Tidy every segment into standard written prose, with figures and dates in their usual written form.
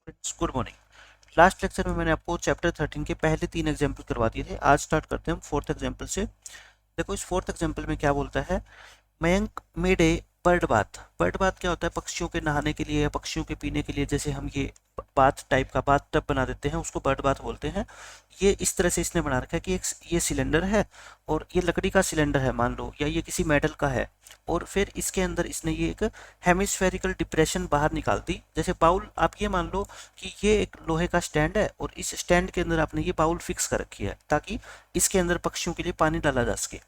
Good morning. Last lecture में मैंने आपको चैप्टर 13 के पहले 3 एग्जाम्पल करवा दिए थे। आज स्टार्ट करते हैं हम फोर्थ एग्जाम्पल से। देखो इस फोर्थ एग्जाम्पल में क्या बोलता है, Mayank made a bird bath. Bird bath क्या होता है, पक्षियों के नहाने के लिए या पक्षियों के पीने के लिए, जैसे हम ये बाथ टाइप का बाथ टब बना देते हैं उसको बर्ड बाथ बोलते हैं। ये इस तरह से इसने बना रखा है कि एक ये सिलेंडर है और ये लकड़ी का सिलेंडर है मान लो, या ये किसी मेटल का है, और फिर इसके अंदर इसने ये एक हेमिस्फेरिकल डिप्रेशन बाहर निकाल दी। जैसे बाउल, आप ये मान लो कि ये एक लोहे का स्टैंड है और इस स्टैंड के अंदर आपने ये बाउल फिक्स कर रखी है ताकि इसके अंदर पक्षियों के लिए पानी डाला जा सके।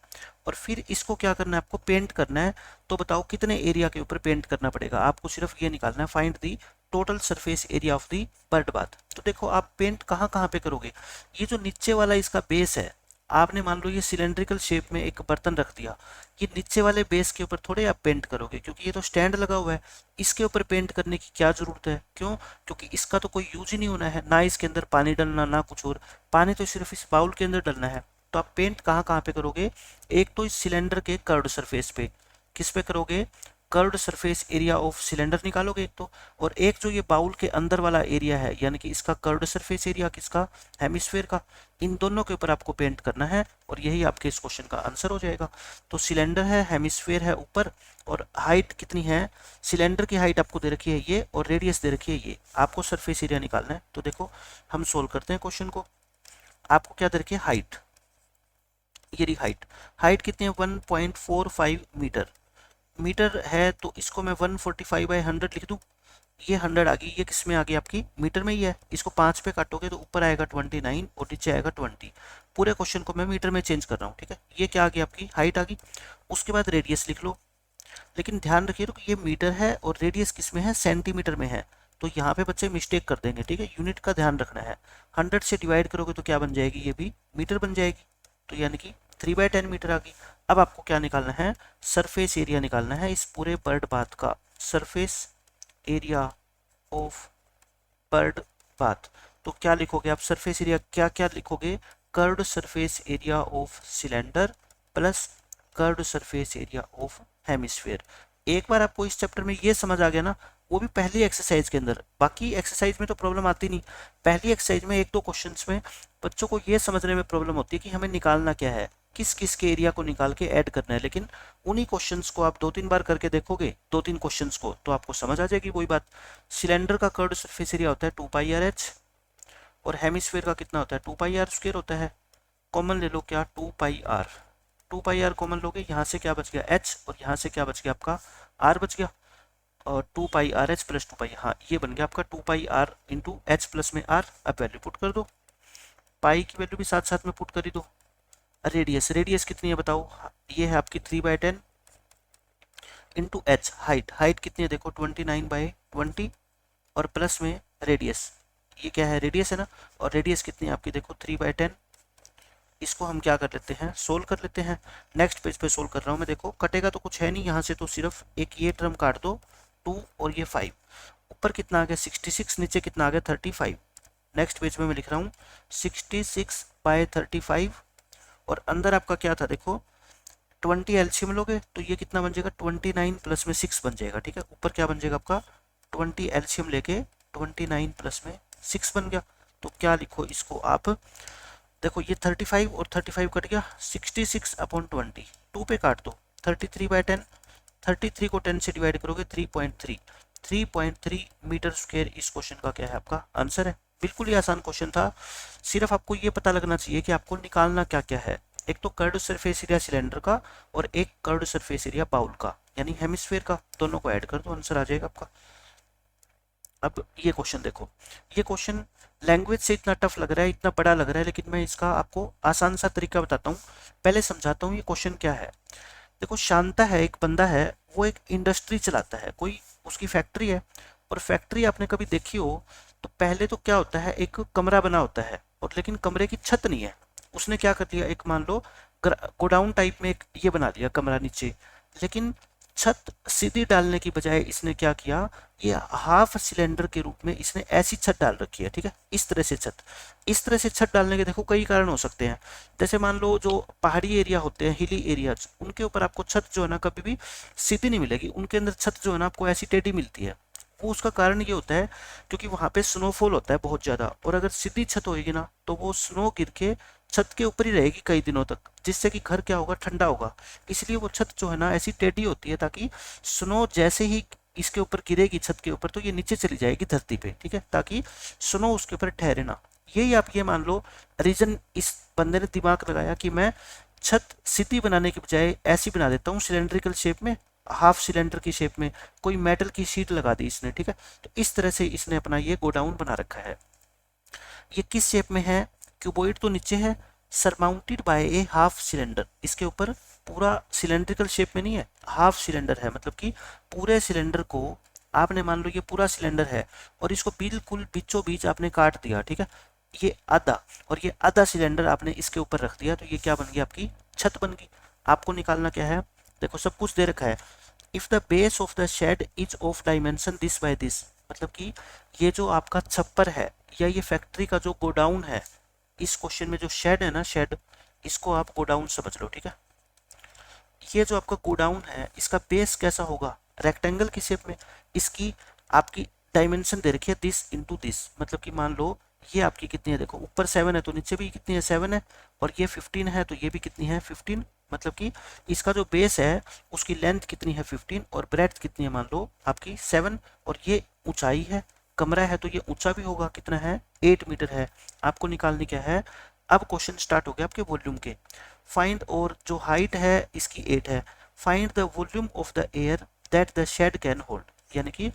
और फिर इसको क्या करना है, आपको पेंट करना है। तो बताओ कितने एरिया के ऊपर पेंट करना पड़ेगा, आपको सिर्फ ये निकालना है, find the total surface area of the bird bath. तो देखो आप पेंट कहाँ कहाँ पे करोगे, ये जो नीचे वाला इसका बेस है, आपने मान लो ये सिलेंड्रिकल शेप में एक बर्तन रख दिया, ये नीचे वाले बेस के ऊपर थोड़े आप पेंट करोगे क्योंकि ये तो स्टैंड लगा हुआ है। इसके ऊपर पेंट करने की क्या जरूरत है, क्यों? क्योंकि इसका तो कोई यूज ही नहीं होना है, ना इसके अंदर पानी डालना ना कुछ और, पानी तो सिर्फ इस बाउल के अंदर डालना है। तो आप पेंट कहाँ कहाँ पे करोगे, एक तो इस सिलेंडर के कर्व्ड सरफेस पे, किस पे करोगे, curved surface area of cylinder निकालोगे एक तो, और एक जो ये बाउल के अंदर वाला एरिया है यानी कि इसका कर्व्ड सरफेस एरिया किसका, हेमिस्फेयर का, इन दोनों के ऊपर आपको पेंट करना है और यही आपके इस क्वेश्चन का आंसर हो जाएगा। तो सिलेंडर है, हेमिस्फेयर है ऊपर, और हाइट कितनी है, सिलेंडर की हाइट आपको दे रखी है ये और रेडियस दे रखी है ये, आपको सरफेस एरिया निकालना है। तो देखो हम सोल्व करते हैं क्वेश्चन को। आपको क्या दे रखी है, हाइट, ये रही हाइट। हाइट कितनी है, 1.45 मीटर। मीटर है तो इसको मैं 145/100 लिख दूं, ये 100 आ गई, ये किस में आ गई आपकी, मीटर में ही है। इसको 5 पे काटोगे तो ऊपर आएगा 29 और नीचे आएगा 20। पूरे क्वेश्चन को मैं मीटर में चेंज कर रहा हूँ, ठीक है। ये क्या आ गई, आपकी हाइट आ गई। उसके बाद रेडियस लिख लो, लेकिन ध्यान रखिए तो ये मीटर है और रेडियस किस में है, सेंटीमीटर में है। तो यहाँ पे बच्चे मिस्टेक कर देंगे, ठीक है, यूनिट का ध्यान रखना है। 100 से डिवाइड करोगे तो क्या बन जाएगी, ये भी मीटर बन जाएगी, तो यानी कि 3/10 मीटर आ गई। अब आपको क्या निकालना है, सरफेस एरिया निकालना है इस पूरे बर्ड बाथ का, surface area of bird bath. तो क्या लिखोगे आप, सरफेस एरिया क्या क्या लिखोगे, curved surface area of cylinder plus curved surface area of hemisphere. एक बार आपको इस चैप्टर में ये समझ आ गया ना, वो भी पहली एक्सरसाइज के अंदर, बाकी एक्सरसाइज में तो प्रॉब्लम आती नहीं, पहली एक्सरसाइज में एक दो क्वेश्चंस में बच्चों को ये समझने में प्रॉब्लम होती है कि हमें निकालना क्या है, किस किस के एरिया को निकाल के ऐड करना है। लेकिन उन्हीं क्वेश्चंस को आप 2-3 बार करके देखोगे, 2-3 क्वेश्चंस को, तो आपको समझ आ जाएगी वही बात। सिलेंडर का कर्व्ड सरफेस एरिया होता है 2πr/h और हेमिस्फेयर का कितना होता है, 2πr² होता है। कॉमन ले लो क्या, 2πr, 2πr कॉमन लोगे, यहाँ से क्या बच गया h और यहाँ से क्या बच गया आपका r बच गया, और 2πr/h प्लस 2π, हाँ ये बन गया आपका 2πr इंटू एच प्लस में r। अब वैल्यू पुट कर दो, पाई की वैल्यू भी साथ साथ में पुट कर ही दो। रेडियस, रेडियस कितनी है बताओ, ये है आपकी 3/10 इंटू एच। हाइट, हाइट कितनी है देखो 29/20 और प्लस में रेडियस, ये क्या है, रेडियस है ना, और रेडियस कितनी है आपकी देखो 3/10। इसको हम क्या कर लेते हैं, सोल्व कर लेते हैं। नेक्स्ट पेज पे सोल्व कर रहा हूँ मैं, देखो कटेगा तो कुछ है नहीं यहाँ से, तो सिर्फ एक ये टर्म काट दो 2 और ये 5, ऊपर कितना आ गया 66, नीचे कितना आ गया 35। नेक्स्ट पेज में मैं लिख रहा हूँ 66/35 और अंदर आपका क्या था देखो 20 एलसीएम लोगे तो ये कितना बन जाएगा 29 प्लस में 6 बन जाएगा, ठीक है। ऊपर क्या बन जाएगा आपका 20 एलसीएम लेके 29 प्लस में 6 बन गया। तो क्या लिखो इसको आप, देखो ये 35 और 35 कट गया, 66/20, 2 पे काट दो 33/10, 33 को 10 से डिवाइड करोगे 3.3, 3.3 मीटर स्क्वायर इस क्वेश्चन का क्या है, आपका आंसर है। बिल्कुल ही आसान क्वेश्चन था, सिर्फ आपको ये पता लगना चाहिए कि आपको निकालना क्या क्या है। एक तो कर्व्ड सरफेस एरिया सिलेंडर का और एक कर्व्ड सरफेस एरिया बाउल का यानी हेमिस्फेयर का, दोनों को ऐड कर दो, आंसर आ जाएगा आपका। अब ये क्वेश्चन देखो, ये क्वेश्चन लैंग्वेज से इतना टफ लग रहा है, इतना बड़ा लग रहा है, लेकिन मैं इसका आपको आसान सा तरीका बताता हूँ। पहले समझाता हूँ ये क्वेश्चन क्या है। देखो शांता है, एक बंदा है, वो एक इंडस्ट्री चलाता है, कोई उसकी फैक्ट्री है, और फैक्ट्री आपने कभी देखी हो तो पहले तो क्या होता है, एक कमरा बना होता है और लेकिन कमरे की छत नहीं है। उसने क्या कर दिया, एक मान लो गोडाउन टाइप में एक ये बना दिया कमरा नीचे, लेकिन छत सीधी डालने की बजाय इसने क्या किया, ये हाफ सिलेंडर के रूप में इसने ऐसी छत डाल रखी है, ठीक है, इस तरह से छत। इस तरह से छत डालने के देखो कई कारण हो सकते हैं, जैसे मान लो जो पहाड़ी एरिया होते हैं, हिली एरियाज, उनके ऊपर आपको छत जो है ना कभी भी सीधी नहीं मिलेगी, उनके अंदर छत जो है ना आपको ऐसी टेढ़ी मिलती है। वो उसका कारण ये होता है क्योंकि वहां पे स्नोफॉल होता है बहुत ज्यादा, और अगर सीधी छत होगी ना तो वो स्नो गिर के छत के ऊपर ही रहेगी कई दिनों तक, जिससे कि घर क्या होगा, ठंडा होगा। इसलिए वो छत जो है ना ऐसी टेढ़ी होती है ताकि स्नो जैसे ही इसके ऊपर गिरेगी छत के ऊपर तो ये नीचे चली जाएगी धरती पे, ठीक है, ताकि स्नो उसके ऊपर ठहरे ना। यही आप ये मान लो रीजन इस बंदे ने दिमाग लगाया कि मैं छत सीधी बनाने के बजाय ऐसी बना देता हूँ सिलेंड्रिकल शेप में, हाफ सिलेंडर की शेप में, कोई मेटल की शीट लगा दी इसने, ठीक है। तो इस तरह से इसने अपना ये गोडाउन बना रखा है। ये किस शेप में है, क्यूबॉइड तो नीचे है, सरमाउंटेड बाय ए हाफ सिलेंडर, इसके ऊपर पूरा सिलेंड्रिकल शेप में नहीं है, हाफ सिलेंडर है, मतलब कि पूरे सिलेंडर को आपने मान लो ये पूरा सिलेंडर है और इसको बिल्कुल बीचों बीच आपने काट दिया, ठीक है, ये आधा, और ये आधा सिलेंडर आपने इसके ऊपर रख दिया, तो ये क्या बन गई, आपकी छत बन गई। आपको निकालना क्या है, देखो सब कुछ दे रखा है। If the base of the shed is of dimension this by this, मतलब कि ये जो आपका छप्पर है या ये फैक्ट्री का जो गोडाउन है, इस क्वेश्चन में जो शेड है ना, शेड, इसको आप गोडाउन समझ लो, ठीक है। ये जो आपका गोडाउन है इसका बेस कैसा होगा, रेक्टेंगल की शेप में, इसकी आपकी डायमेंशन दे रखी है दिस इंटू दिस, मतलब कि मान लो ये आपकी कितनी है, देखो ऊपर 7 है तो नीचे भी कितनी है, 7 है, और ये 15 है तो ये भी कितनी है, 15, मतलब कि इसका जो बेस है उसकी लेंथ कितनी है 15 और ब्रेड्थ कितनी है मान लो आपकी 7, और ये ऊंचाई है, कमरा है तो ये ऊंचा भी होगा, कितना है 8 मीटर है। आपको निकालनी क्या है, अब क्वेश्चन स्टार्ट हो गया आपके वॉल्यूम के। फाइंड, और जो हाइट है इसकी 8 है, find the volume of the air that the shed can hold, यानी कि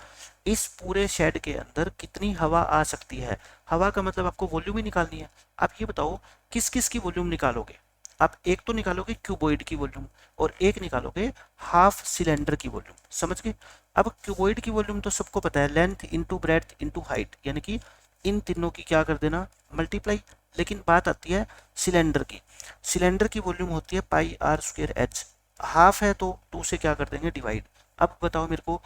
इस पूरे शेड के अंदर कितनी हवा आ सकती है। हवा का मतलब आपको वॉल्यूम ही निकालनी है। आप ये बताओ किस किस की वॉल्यूम निकालोगे, आप एक तो निकालोगे क्यूबॉइड की वॉल्यूम और एक निकालोगे हाफ सिलेंडर की वॉल्यूम, समझ गए। अब क्यूबॉइड की वॉल्यूम तो सबको पता है, length into breadth into height, यानी कि इन तीनों की क्या कर देना, मल्टीप्लाई। लेकिन बात आती है सिलेंडर की, सिलेंडर की वॉल्यूम होती है पाई आर स्क्वायर एच, हाफ है तो 2 से क्या कर देंगे, डिवाइड। अब बताओ मेरे को,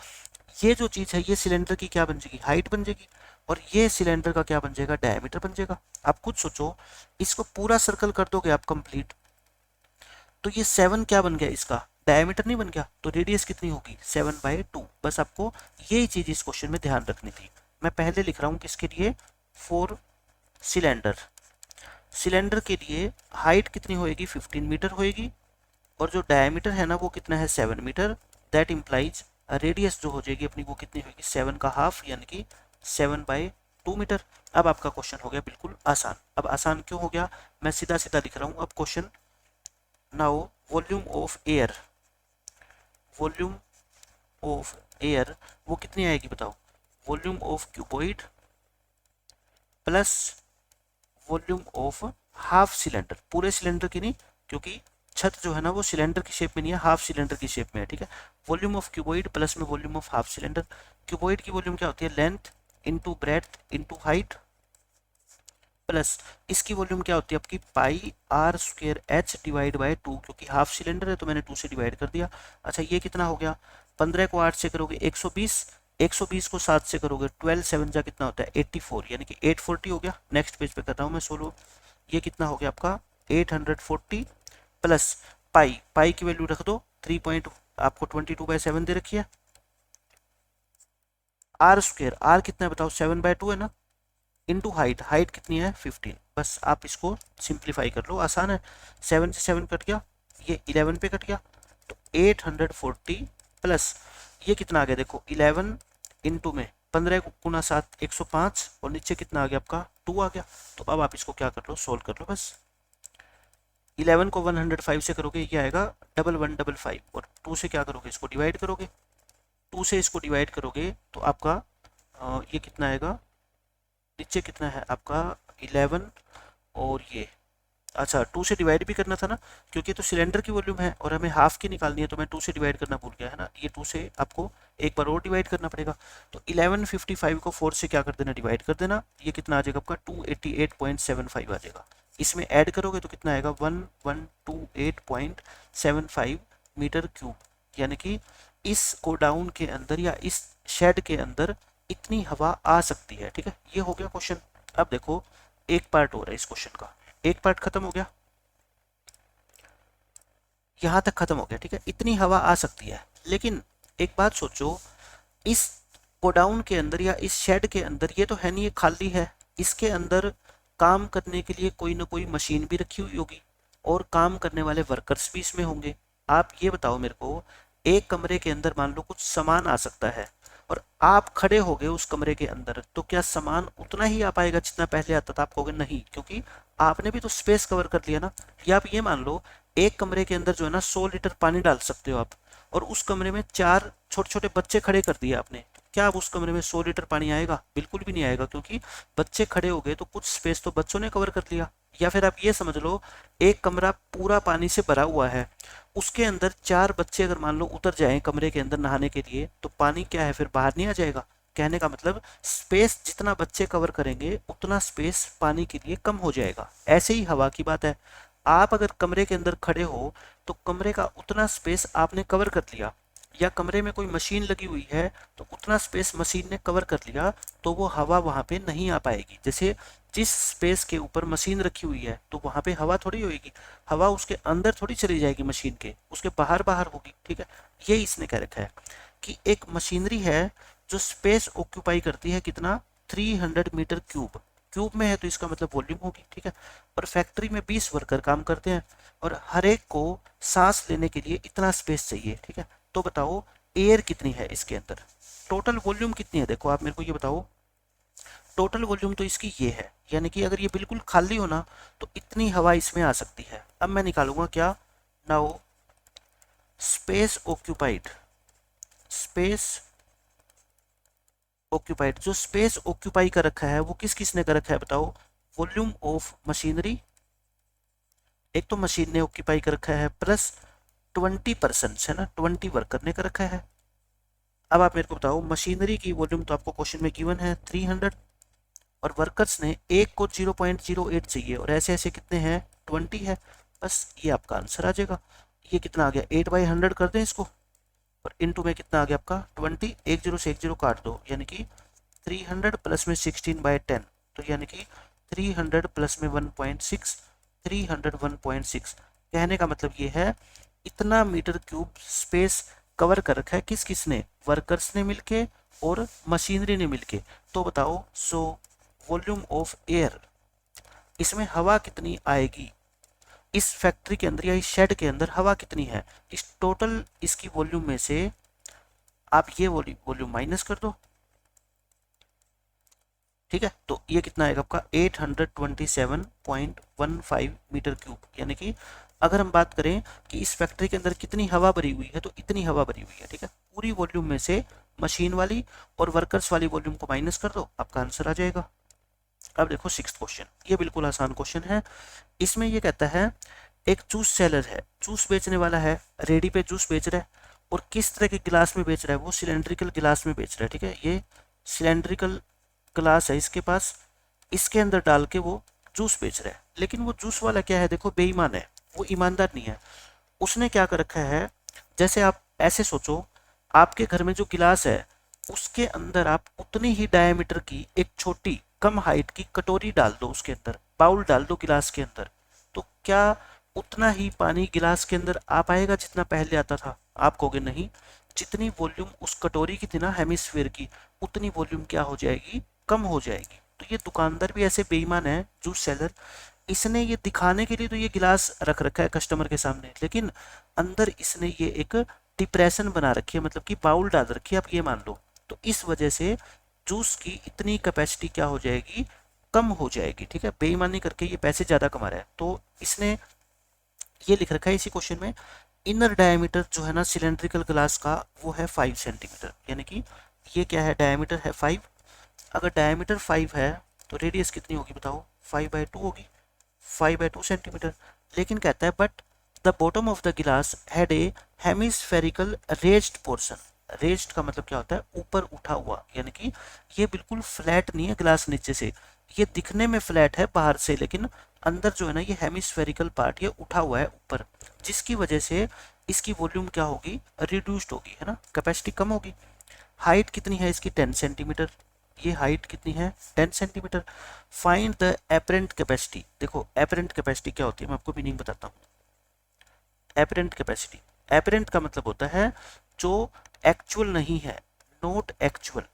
ये जो चीज है ये सिलेंडर की क्या बन जाएगी, हाइट बन जाएगी, और ये सिलेंडर का क्या बन जाएगा, डायमीटर बन जाएगा। आप खुद सोचो, इसको पूरा सर्कल कर दोगे आप कंप्लीट, तो ये 7 क्या बन गया, इसका डायमीटर नहीं बन गया, तो रेडियस कितनी होगी 7/2। बस आपको यही चीज इस क्वेश्चन में ध्यान रखनी थी। मैं पहले लिख रहा हूँ किसके लिए, फॉर सिलेंडर, सिलेंडर के लिए हाइट कितनी होएगी 15 मीटर होएगी, और जो डायमीटर है ना वो कितना है 7 मीटर, दैट इम्प्लाइज रेडियस जो हो जाएगी अपनी वो कितनी होगी 7 का हाफ, यानी कि 7/2 मीटर। अब आपका क्वेश्चन हो गया बिल्कुल आसान। अब आसान क्यों हो गया, मैं सीधा सीधा लिख रहा हूँ अब question. Now volume of air, volume of air वो कितनी आएगी बताओ, volume of cuboid plus volume of half cylinder, पूरे सिलेंडर की नहीं, क्योंकि छत जो है ना वो सिलेंडर की शेप में नहीं है, हाफ सिलेंडर की शेप में है, ठीक है। वॉल्यूम ऑफ क्यूबॉइड प्लस में volume of half cylinder. Cuboid की वॉल्यूम क्या होती है, length into breadth into height, plus इसकी वॉल्यूम क्या होती है आपकी pi r square h divide by 2, क्योंकि हाफ सिलेंडर है तो मैंने 2 से डिवाइड कर दिया। अच्छा ये कितना हो गया, 15 को 8 से करोगे 120, 120 को 7 से करोगे 12, 7 जा कितना होता है 84, यानी कि 840 हो गया। नेक्स्ट पेज पे करता हूँ मैं सोल्व, ये कितना हो गया आपका 840 प्लस पाई, पाई की वैल्यू रख दो 3 पॉइंट, आपको 22/7 दे रखी है। आर स्क्वायर, आर कितना है बताओ 7/2 है ना, इंटू हाइट, हाइट कितनी है 15। बस आप इसको सिंप्लीफाई कर लो, आसान है। 7 से 7 कट गया, ये 11 पे कट गया, तो 840 प्लस ये कितना आ गया देखो 11 इंटू में 15 गुना 7 105, और नीचे कितना आ गया आपका 2 आ गया। तो अब आप इसको क्या कर लो, सोल्व कर लो बस। 11 को 105 से करोगे ये आएगा 1155, और 2 से क्या करोगे इसको डिवाइड करोगे, 2 से इसको डिवाइड करोगे तो आपका ये कितना आएगा, नीचे कितना है आपका 11, और ये अच्छा 2 से डिवाइड भी करना था ना, क्योंकि तो सिलेंडर की वॉल्यूम है और हमें हाफ की निकालनी है, तो मैं 2 से डिवाइड करना भूल गया है ना, ये 2 से आपको एक बार और डिवाइड करना पड़ेगा। तो 1155 को 4 से क्या कर देना, डिवाइड कर देना, ये कितना आ जाएगा आपका 288.75 आ जाएगा। इसमें ऐड करोगे तो कितना आएगा 1128.75 मीटर क्यूब, यानी कि इस गोडाउन के अंदर या इस शेड के अंदर इतनी हवा आ सकती है, ठीक है। ये हो गया क्वेश्चन। अब देखो एक पार्ट हो रहा है इस क्वेश्चन का, एक पार्ट खत्म हो गया, यहां तक खत्म हो गया, ठीक है, इतनी हवा आ सकती है। लेकिन एक बात सोचो, इस गोडाउन के अंदर या इस शेड के अंदर, ये तो है नहीं, ये खाली है, इसके अंदर काम करने के लिए कोई ना कोई मशीन भी रखी हुई होगी और काम करने वाले वर्कर्स भी इसमें होंगे। आप ये बताओ मेरे को, एक कमरे के अंदर मान लो कुछ सामान आ सकता है और आप खड़े हो गए उस कमरे के अंदर, तो क्या सामान उतना ही आ पाएगा जितना पहले आता था? आप कहोगे नहीं, क्योंकि आपने भी तो स्पेस कवर कर लिया ना। या आप ये मान लो, एक कमरे के अंदर जो है ना 100 लीटर पानी डाल सकते हो आप, और उस कमरे में 4 छोटे छोटे बच्चे खड़े कर दिए आपने, क्या अब उस कमरे में 100 लीटर पानी आएगा? बिल्कुल भी नहीं आएगा, क्योंकि बच्चे खड़े हो गए तो कुछ स्पेस तो बच्चों ने कवर कर लिया। या फिर आप ये समझ लो, एक कमरा पूरा पानी से भरा हुआ है, उसके अंदर 4 बच्चे अगर मान लो उतर जाएं कमरे के अंदर नहाने के लिए, तो पानी क्या है, फिर बाहर नहीं आ जाएगा? कहने का मतलब स्पेस जितना बच्चे कवर करेंगे उतना स्पेस पानी के लिए कम हो जाएगा। ऐसे ही हवा की बात है, आप अगर कमरे के अंदर खड़े हो तो कमरे का उतना स्पेस आपने कवर कर लिया, या कमरे में कोई मशीन लगी हुई है तो उतना स्पेस मशीन ने कवर कर लिया, तो वो हवा वहां पे नहीं आ पाएगी। जैसे जिस स्पेस के ऊपर मशीन रखी हुई है तो वहां पे हवा थोड़ी होगी, हवा उसके अंदर थोड़ी चली जाएगी मशीन के, उसके बाहर बाहर होगी। ठीक है, ये इसने कह रखा है कि एक मशीनरी है जो स्पेस ऑक्यूपाई करती है कितना, 300 मीटर क्यूब। क्यूब में है तो इसका मतलब वॉल्यूम होगी। ठीक है, और फैक्ट्री में 20 वर्कर काम करते हैं और हर एक को सांस लेने के लिए इतना स्पेस चाहिए। ठीक है, तो बताओ एयर कितनी है इसके अंदर, टोटल वॉल्यूम कितनी है? देखो आप मेरे को ये बताओ, टोटल वॉल्यूम तो इसकी ये है, यानी कि अगर ये बिल्कुल खाली हो ना तो इतनी हवा इसमें आ सकती है। अब मैं निकालूंगा क्या, now space occupied, space occupied, जो स्पेस ऑक्यूपाई कर रखा है वो किस किस ने कर रखा है बताओ? वॉल्यूम ऑफ मशीनरी, एक तो मशीन ने ऑक्यूपाई कर रखा है, प्लस 20% है ना, 20 वर्कर ने कर रखा है। अब आप मेरे को बताओ, मशीनरी की वॉल्यूम तो आपको क्वेश्चन में गिवन है 300, और वर्कर्स ने एक को 0.08 चाहिए, और ऐसे ऐसे कितने हैं, 20 है। बस ये आपका आंसर आ जाएगा। ये कितना आ गया, 8/100 कर दें इसको, और इनटू में कितना आ गया आपका 20, एक जीरो से एक जीरो काट दो, यानी कि 300 प्लस में 16/10, तो यानी कि 300 प्लस में 1.6, 300 1.6। कहने का मतलब ये है, इतना मीटर क्यूब स्पेस कवर कर रखा है किस किस ने, वर्कर्स ने मिलके और मशीनरी ने मिलके। तो बताओ, सो वॉल्यूम ऑफ एयर, इसमें हवा कितनी आएगी इस फैक्ट्री के अंदर या इस शेड के अंदर, हवा कितनी है इस टोटल इसकी वॉल्यूम में से? आप ये वॉल्यूम माइनस कर दो। ठीक है, तो ये कितना आएगा आपका 827.15 मीटर क्यूब। यानी कि अगर हम बात करें कि इस फैक्ट्री के अंदर कितनी हवा भरी हुई है, तो इतनी हवा भरी हुई है। ठीक है, पूरी वॉल्यूम में से मशीन वाली और वर्कर्स वाली वॉल्यूम को माइनस कर दो, आपका आंसर आ जाएगा। अब देखो 6th क्वेश्चन, ये बिल्कुल आसान क्वेश्चन है। इसमें ये कहता है, एक जूस सेलर है, जूस बेचने वाला है, रेडी पे जूस बेच रहा है, और किस तरह के गिलास में बेच रहा है, वो सिलेंड्रिकल गिलास में बेच रहा है। ठीक है, ये सिलेंड्रिकल गिलास है इसके पास, इसके अंदर डाल के वो जूस बेच रहा है। लेकिन वो जूस वाला क्या है, देखो बेईमान है, वो ईमानदार नहीं है। उसने क्या कर रखा है, जैसे आप ऐसे सोचो, आपके घर में जो गिलास है उसके अंदर आप उतनी ही डायमीटर की एक छोटी कम हाइट की कटोरी डाल दो, उसके अंदर बाउल डाल दो गिलास के अंदर, तो क्या उतना ही पानी गिलास के अंदर आ पाएगा जितना पहले आता था? आप कहोगे नहीं, जितनी वॉल्यूम उस कटोरी की थी ना हेमिस्फीयर की, उतनी वॉल्यूम क्या हो जाएगी, कम हो जाएगी। तो ये दुकानदार भी ऐसे बेईमान है, जूस सेलर, इसने ये दिखाने के लिए तो ये गिलास रख रखा है कस्टमर के सामने, लेकिन अंदर इसने ये एक डिप्रेशन बना रखी है, मतलब कि बाउल डाल रखी है, आप ये मान लो। तो इस वजह से जूस की इतनी कैपेसिटी क्या हो जाएगी, कम हो जाएगी। ठीक है, बेईमानी करके ये पैसे ज्यादा कमा रहा है। तो इसने ये लिख रखा है इसी क्वेश्चन में, इनर डायमीटर जो है ना सिलेंड्रिकल ग्लास का, वो है 5 सेंटीमीटर। यानी कि ये क्या है, डायमीटर है 5। अगर डायमीटर 5 है तो रेडियस कितनी होगी बताओ, 5/2 होगी, 5/2 सेंटीमीटर। लेकिन कहता है, but the bottom of the glass had a hemispherical raised portion. Raised का मतलब क्या होता है, ऊपर उठा हुआ, यानी कि ये बिल्कुल फ्लैट नहीं है गिलास नीचे से, ये दिखने में फ्लैट है बाहर से, लेकिन अंदर जो है ना ये हेमिस्फेरिकल पार्ट ये उठा हुआ है ऊपर, जिसकी वजह से इसकी वॉल्यूम क्या होगी, रिड्यूस्ड होगी, है ना, कैपेसिटी कम होगी। हाइट कितनी है इसकी, 10 सेंटीमीटर। ये हाइट कितनी है, 10 centimetre. Find the apparent capacity. देखो एपरेंट कैपेसिटी क्या होती है, मैं आपको मीनिंग बताता हूँ। एपरेंट कैपेसिटी, एपरेंट का मतलब होता है जो एक्चुअल नहीं है, नॉट एक्चुअल।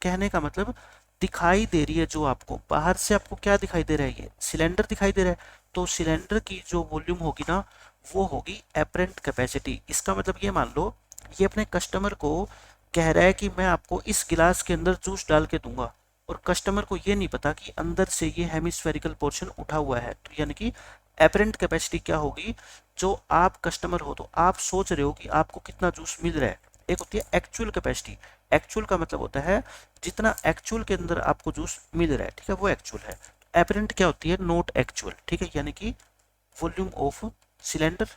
कहने का मतलब दिखाई दे रही है, जो आपको बाहर से आपको क्या दिखाई दे रहा है, ये सिलेंडर दिखाई दे रहा है, तो सिलेंडर की जो वॉल्यूम होगी ना वो होगी एपरेंट कैपेसिटी। इसका मतलब ये मान लो ये अपने कस्टमर को कह रहा है कि मैं आपको इस गिलास के अंदर जूस डाल के दूंगा, और कस्टमर को ये नहीं पता कि अंदर से ये हेमिस्फेरिकल पोर्शन उठा हुआ है, तो यानी कि एपरेंट कैपेसिटी क्या होगी, जो आप कस्टमर हो तो आप सोच रहे हो कि आपको कितना जूस मिल रहा है। एक होती है एक्चुअल कैपेसिटी, एक्चुअल का मतलब होता है जितना एक्चुअल के अंदर आपको जूस मिल रहा है, ठीक है, वो एक्चुअल है। एपरेंट क्या होती है, नॉट एक्चुअल, ठीक है, यानी कि वॉल्यूम ऑफ सिलेंडर,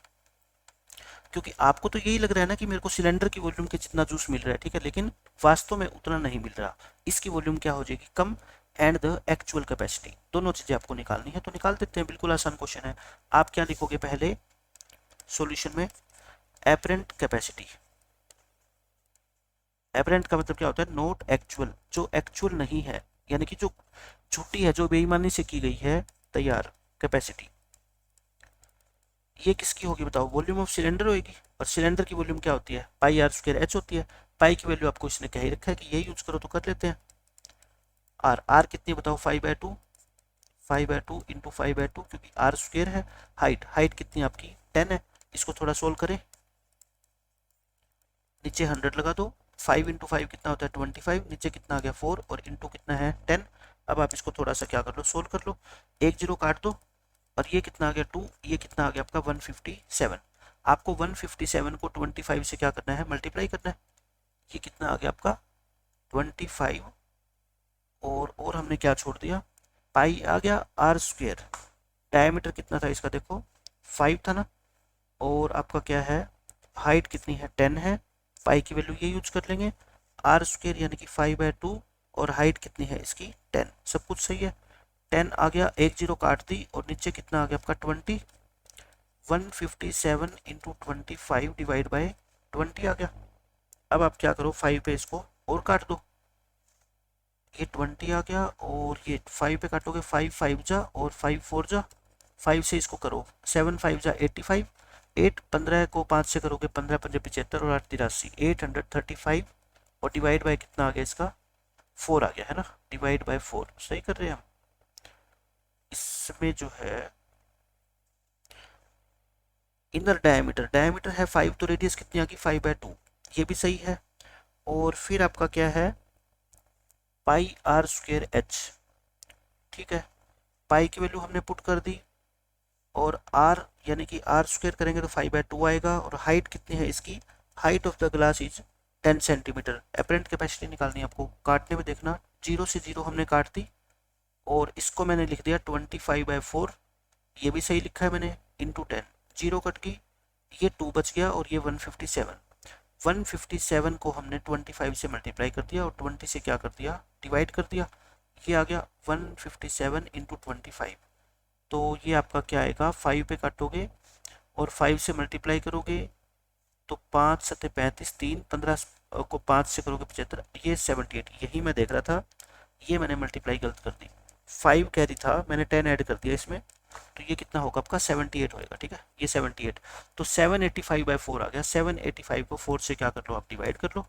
क्योंकि आपको तो यही लग रहा है ना कि मेरे को सिलेंडर की वॉल्यूम के जितना जूस मिल रहा है, ठीक है, लेकिन वास्तव में उतना नहीं मिल रहा, इसकी वॉल्यूम क्या हो जाएगी, कम, एंड द एक्चुअल कैपेसिटी, दोनों चीजें आपको निकालनी है। तो निकाल देते हैं, बिल्कुल आसान क्वेश्चन है। आप क्या लिखोगे पहले सॉल्यूशन में, एपरेंट कैपेसिटी, एपरेंट का मतलब क्या होता है, नॉट एक्चुअल, जो एक्चुअल नहीं है, यानी कि जो झूठी है, जो बेईमानी से की गई है तैयार कैपेसिटी, ये किसकी होगी बताओ, वॉल्यूम ऑफ सिलेंडर होगी, और सिलेंडर की वॉल्यूम क्या होती है, पाई आर स्क्वायर एच होती है। पाई की वैल्यू आपको इसने कह ही रखा है कि यही यूज करो, तो कर लेते हैं। आर आर कितनी बताओ, 5/2, 5/2 इंटू 5/2, क्योंकि आर स्क्वायर है। हाइट हाइट कितनी आपकी 10 है, इसको थोड़ा सोल्व करें, नीचे 100 लगा दो, 5 इंटू 5 कितना होता है 25, नीचे कितना आ गया 4, और इंटू कितना है 10। अब आप इसको थोड़ा सा क्या कर लो, सोल्व कर लो, एक जीरो काट दो, और ये कितना आ गया 2, ये कितना आ गया आपका 157। आपको 157 को 25 से क्या करना है, मल्टीप्लाई करना है। ये कितना आ गया आपका 25, और हमने क्या छोड़ दिया, पाई आ गया आर स्क्वेयर। डायमीटर कितना था इसका देखो 5 था ना, और आपका क्या है, हाइट कितनी है 10 है, पाई की वैल्यू ये यूज कर लेंगे, आर स्क्वेयर यानी कि 5/2, और हाइट कितनी है इसकी 10, सब कुछ सही है। 10 आ गया, एक जीरो काट दी, और नीचे कितना आ गया आपका 20, 157 इंटू 25 डिवाइड बाई 20 आ गया। अब आप क्या करो, 5 पे इसको और काट दो, ये 20 आ गया, और ये 5 पे काटोगे, 5 5 जा, और 5 4 जा, 5 से इसको करो, 7 5 जा 85, 8 15 को 5 से करोगे 15 पंजे 75, और 8 83, 835, और डिवाइड बाय कितना आ गया इसका 4 आ गया है ना, डिवाइड बाय 4, सही कर रहे हैं हम। इसमें जो है इनर डायमीटर, डायमीटर है 5, तो रेडियस कितनी आ गई 5/2, ये भी सही है। और फिर आपका क्या है, पाई आर स्क्वेयर एच, ठीक है, पाई की वैल्यू हमने पुट कर दी, और आर यानी कि आर स्क्वेयर करेंगे तो 5/2 आएगा, और हाइट कितनी है इसकी, height of the glass is 10 centimetre. Apparent capacity निकालनी है आपको, काटने में देखना, जीरो से जीरो हमने काट दी, और इसको मैंने लिख दिया 25/4, ये भी सही लिखा है मैंने, इंटू 10, जीरो कट गई, ये 2 बच गया, और ये 157, 157 को हमने 25 से मल्टीप्लाई कर दिया, और 20 से क्या कर दिया, डिवाइड कर दिया, ये आ गया 157 इंटू 25, तो ये आपका क्या आएगा, 5 पे काटोगे और 5 से मल्टीप्लाई करोगे तो 5 सत्ते 35, 3 15 को 5 से करोगे 75, ये 78, यही मैं देख रहा था, ये मैंने मल्टीप्लाई गलत कर दी, 5 कैरी था, मैंने 10 ऐड कर दिया इसमें, तो ये कितना होगा आपका 78 होएगा, ठीक है, ये 78, तो 785/4 आ गया, 785 को 4 से क्या कर लो आप, डिवाइड कर लो,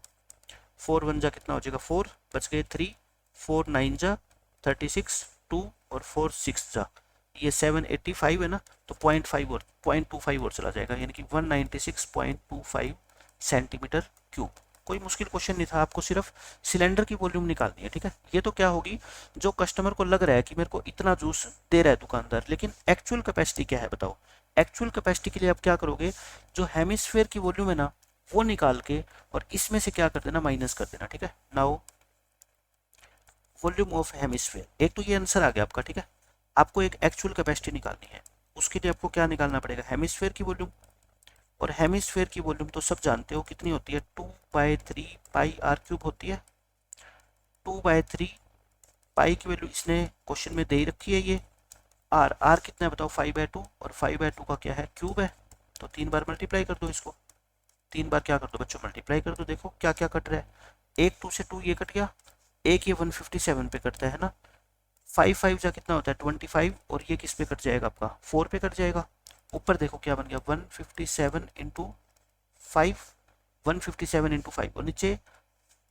4 1 जा कितना हो जाएगा 4, बच गए 3, 4 9 जा 36, 2 और 4 6 जा, ये 785 है ना, तो 0.5 और 0.25 और चला जाएगा, यानी कि 196.25 सेंटीमीटर क्यूब। कोई मुश्किल क्वेश्चन नहीं था, आपको सिर्फ सिलेंडर की वॉल्यूम निकालनी है, ठीक है। ये तो क्या होगी, जो कस्टमर को लग रहा है कि मेरे को इतना जूस दे रहा है दुकानदार, लेकिन एक्चुअल कैपेसिटी क्या है बताओ। एक्चुअल कैपेसिटी के लिए आप क्या करोगे, जो हेमिस्फेयर की वॉल्यूम है ना वो निकाल के और इसमें से क्या कर देना, माइनस कर देना, ठीक है। नाउ वॉल्यूम ऑफ हेमिस्फेयर, एक तो ये आंसर आ गया आपका, ठीक है। आपको एक एक्चुअल कैपेसिटी निकालनी है, उसके लिए आपको क्या निकालना पड़ेगा, हेमिस्फेयर की वॉल्यूम, और हेमिस्फेयर की वॉल्यूम तो सब जानते हो कितनी होती है, 2/3 पाई आर क्यूब होती है। 2/3 पाई की वैल्यू इसने क्वेश्चन में दे ही रखी है, ये आर आर कितना है बताओ 5/2, और 5/2 का क्या है क्यूब है, तो 3 बार मल्टीप्लाई कर दो इसको, 3 बार क्या कर दो बच्चों मल्टीप्लाई कर दो, देखो क्या क्या कट रहा है, एक 2 से 2 ये कट गया, एक ये 157 पे कटता है ना, 5 5 जा कितना होता है 25, और ये किस पे कट जाएगा आपका 4 पे कट जाएगा। ऊपर देखो क्या बन गया 157 इंटू 5, 157 इंटू 5, और नीचे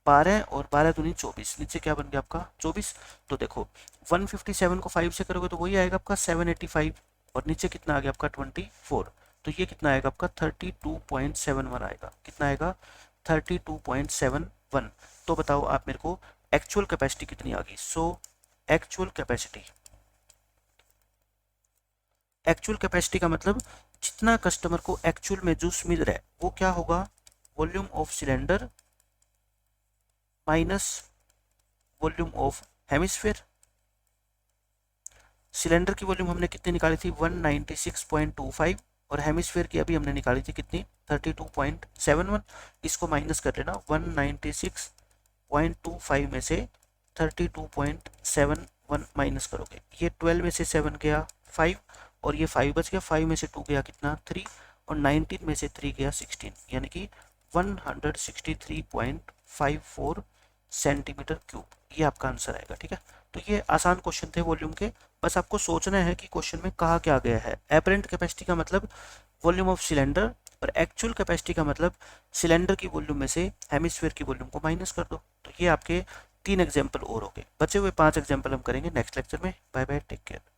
12 और 12 दूनी 24, नीचे क्या बन गया आपका 24। तो देखो 157 को 5 से करोगे तो वही आएगा आपका 785, और नीचे कितना आ गया आपका 24। तो ये कितना आएगा आपका 32.71 आएगा। कितना आएगा 32.71। तो बताओ आप मेरे को एक्चुअल कैपेसिटी कितनी आ गई। सो एक्चुअल कैपेसिटी का मतलब जितना कस्टमर को एक्चुअल में जूस मिल रहा है वो क्या होगा, volume of cylinder minus volume of hemisphere. Cylinder की वॉल्यूम हमने कितनी निकाली थी 196.25, और हेमिस्फेयर की अभी हमने निकाली थी कितनी 32.71। इसको माइनस कर लेना, 196.25 में से 32.71 माइनस करोगे, ये 12 में से 7 गया 5, और ये 5 बच गया, 5 में से 2 गया कितना 3, और 19 में से 3 गया 16, यानी कि 163.54 सेंटीमीटर क्यूब। ये आपका आंसर आएगा। ठीक है, तो ये आसान क्वेश्चन थे वॉल्यूम के। बस आपको सोचना है कि क्वेश्चन में कहा क्या गया है। एपरेंट कैपेसिटी का मतलब वॉल्यूम ऑफ सिलेंडर, और एक्चुअल कैपेसिटी का मतलब सिलेंडर की वॉल्यूम में से हेमिस्फीयर की वॉल्यूम को माइनस कर दो। तो ये आपके 3 एग्जाम्पल और हो गए। बचे हुए 5 एग्जाम्पल हम करेंगे नेक्स्ट लेक्चर में। Bye bye, take care.